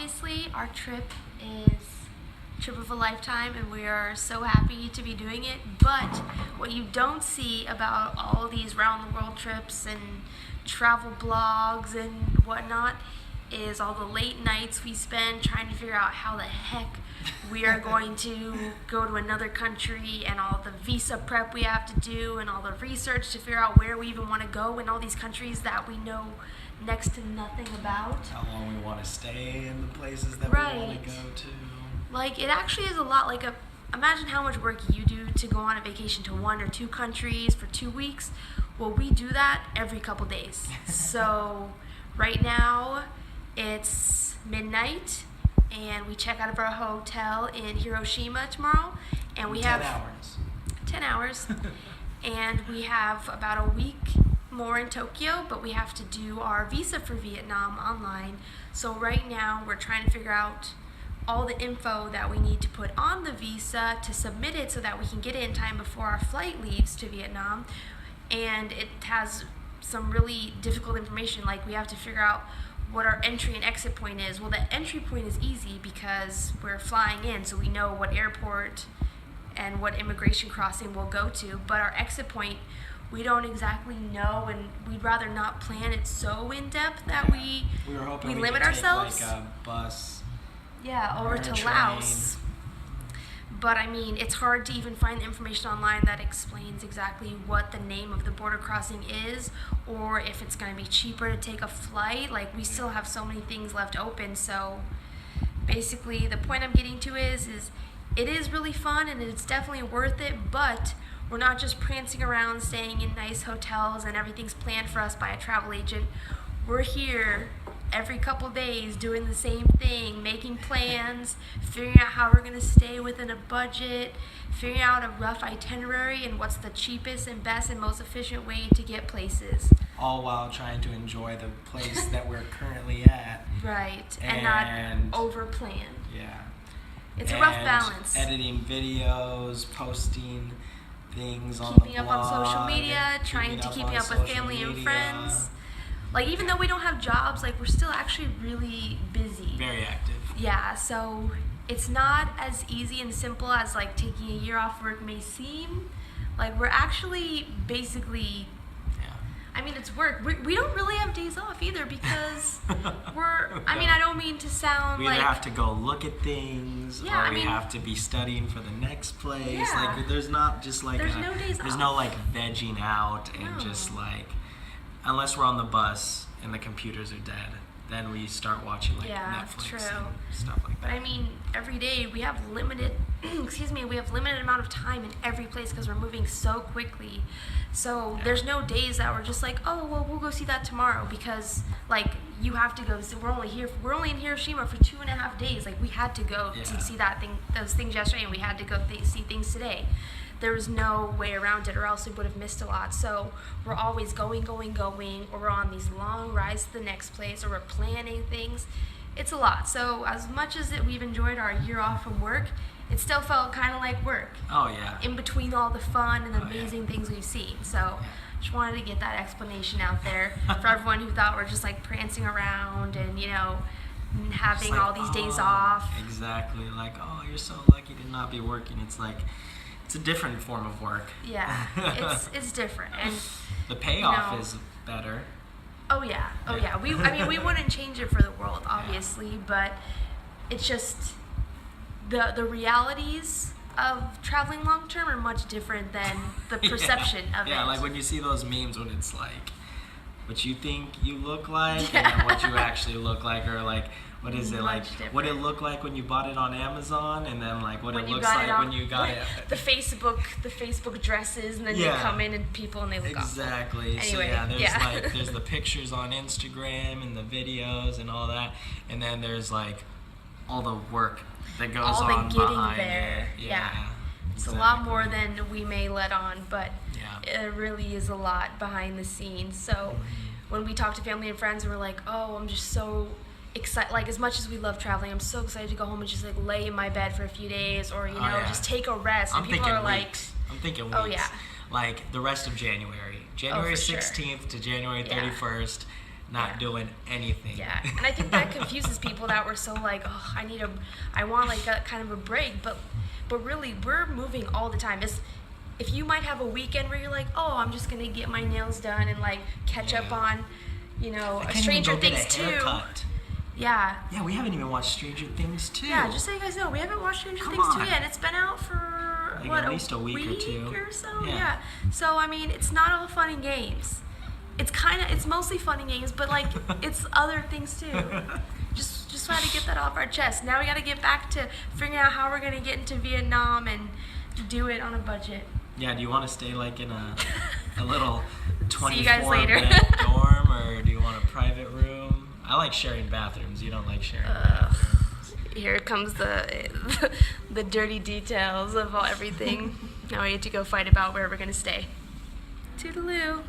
obviously our trip is a trip of a lifetime and we are so happy to be doing it, but what you don't see about all these round the world trips and travel blogs and whatnot is all the late nights we spend trying to figure out how the heck we are going to go to another country, and all the visa prep we have to do and all the research to figure out where we even want to go in all these countries that we know next to nothing about. How long we want to stay in the places that Right. we want to go to. Like, it actually is a lot like imagine how much work you do to go on a vacation to one or two countries for 2 weeks. Well, we do that every couple days. So right now it's midnight and we check out of our hotel in Hiroshima tomorrow, and we have 10 hours and we have about a week more in Tokyo, but we have to do our visa for Vietnam online. So right now we're trying to figure out all the info that we need to put on the visa to submit it so that we can get it in time before our flight leaves to Vietnam. And it has some really difficult information, like we have to figure out what our entry and exit point is. Well, the entry point is easy because we're flying in, so we know what airport and what immigration crossing we'll go to, but our exit point we don't exactly know, and we'd rather not plan it so in depth that we were hoping we limit could ourselves. Take like a bus. Yeah, over or a to train. Laos. But I mean, it's hard to even find the information online that explains exactly what the name of the border crossing is, or if it's going to be cheaper to take a flight. Like, we still have so many things left open. So basically, the point I'm getting to is it is really fun and it's definitely worth it, but we're not just prancing around staying in nice hotels and everything's planned for us by a travel agent. We're here every couple days doing the same thing, making plans, figuring out how we're going to stay within a budget, figuring out a rough itinerary and what's the cheapest and best and most efficient way to get places. All while trying to enjoy the place that we're currently at. Right, And not over-plan. Yeah. It's a rough balance. Editing videos, posting things on Keeping the up blog, on social media, trying to keeping up with family and friends. Like, even though we don't have jobs, like, we're still actually really busy. Very active. Yeah, so it's not as easy and simple as, like, taking a year off work may seem. Like, we're actually basically, I mean, it's work. We don't really have days off either because I don't mean to sound we like... either have to go look at things, Yeah, or I we mean, have to be studying for the next place. Yeah. Like, there's not just like There's no days there's off. no like vegging out and No. just like, unless we're on the bus and the computers are dead, then we start watching like Yeah, Netflix true. and stuff like But that. I mean, every day we have limited, we have limited amount of time in every place because we're moving so quickly. So there's no days that we're just like, oh, well, we'll go see that tomorrow because, like, you have to go. So we're only in Hiroshima for 2.5 days. Like, we had to go Yeah. to see those things yesterday, and we had to go see things today. There was no way around it, or else we would have missed a lot. So we're always going, or we're on these long rides to the next place, or we're planning things. It's a lot. So as much as we've enjoyed our year off from work, it still felt kind of like work Oh yeah. in between all the fun and the Oh, yeah. amazing things we've seen. So just wanted to get that explanation out there for everyone who thought we're just like prancing around and, having It's like, all these days oh, off. Exactly. Like, oh, you're so lucky to not be working. It's like, it's a different form of work. Yeah, it's different. And The payoff know, is better. oh yeah. We wouldn't change it for the world, obviously, but it's just the realities of traveling long term are much different than the perception of it. Yeah, like when you see those memes when it's like what you think you look like and then what you actually look like, or like what is it, like what it looked like when you bought it on Amazon, and then like what when it you looks got like it when you got it. the Facebook dresses, and then you Yeah. come in and people and they look awful. Exactly. So Anyway, yeah, there's the pictures on Instagram and the videos and all that, and then there's like all the work that goes all the on getting behind there. it. Yeah. It's a lot more than we may let on, but Yeah. it really is a lot behind the scenes. So when we talk to family and friends, we're like, oh, I'm just so excited. Like, as much as we love traveling, I'm so excited to go home and just like lay in my bed for a few days, or just take a rest. I'm And people thinking are like, weeks. I'm thinking weeks. oh yeah, Like the rest of January for sure. 16th to January Yeah. 31st, not Yeah. doing anything. yeah. And I think that confuses people that we're so like, oh, I want like a kind of a break, but really we're moving all the time. If you might have a weekend where you're like, oh, I'm just gonna get my nails done and like catch up on, Stranger Things 2. Yeah. Yeah, we haven't even watched Stranger Things 2. Yeah, just so you guys know, we haven't watched Stranger Things 2 yet, and it's been out for at least a week or two or so. Yeah. So I mean, it's not all fun and games. It's mostly fun and games, but like it's other things too. Just try to get that off our chest. Now we got to get back to figuring out how we're gonna get into Vietnam and do it on a budget. Yeah. Do you want to stay like in a little 24-bed dorm, or do you want a private room? I like sharing bathrooms. You don't like sharing bathrooms. Here comes the dirty details of everything. Now we have to go fight about where we're gonna stay. Toodaloo.